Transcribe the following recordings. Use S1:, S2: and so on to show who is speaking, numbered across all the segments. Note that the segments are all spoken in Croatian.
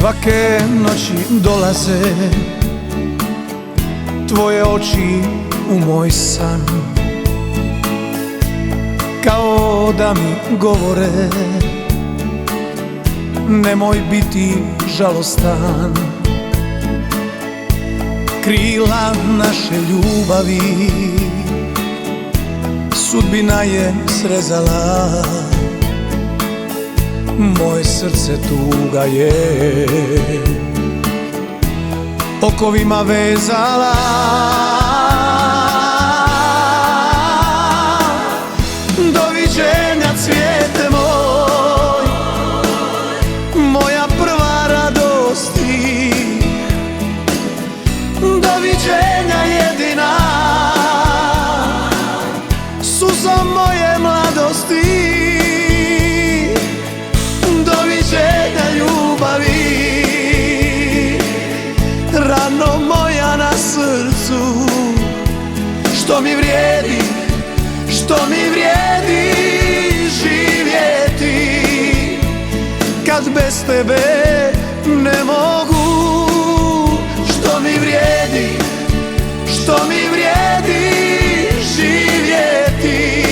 S1: Svake noći dolaze tvoje oči u moj san, kao da mi govore nemoj biti žalostan. Krila naše ljubavi sudbina je srezala, moje srce tuga je okovima vezala. Doviđenja cvijete moj, moja prva radosti. Doviđenja jedina, suza moje mladosti. Doviđenja ljubavi, rano moja na srcu. Što mi vrijedi, što mi vrijedi živjeti, kad bez tebe ne mogu. Što mi vrijedi, što mi vrijedi živjeti,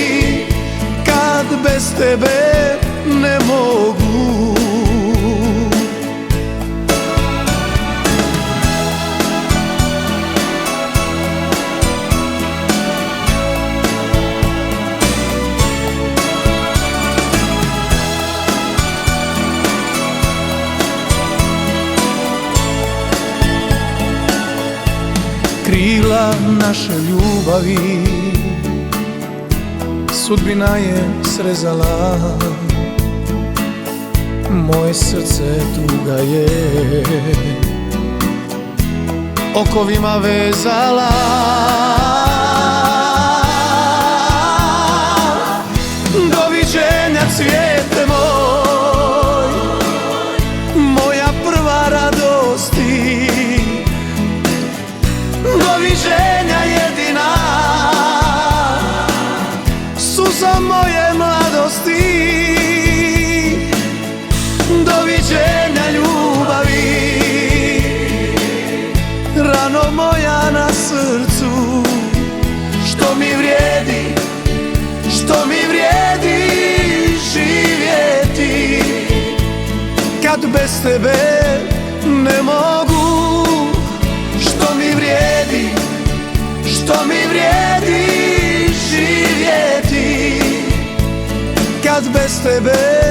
S1: kad bez tebe ne mogu. Krila naše ljubavi sudbina je srezala, moje srce tuga je okovima vezala. Doviđenja cvijete moj, moja prva radosti. Doviđenja jedina, suza moje mladosti. Doviđenja ljubavi, rano moja na srcu. Što mi vrijedi, što mi vrijedi živjeti, kad bez tebe ne mogu. Što mi vrijedi, što mi vrijedi živjeti, kad bez tebe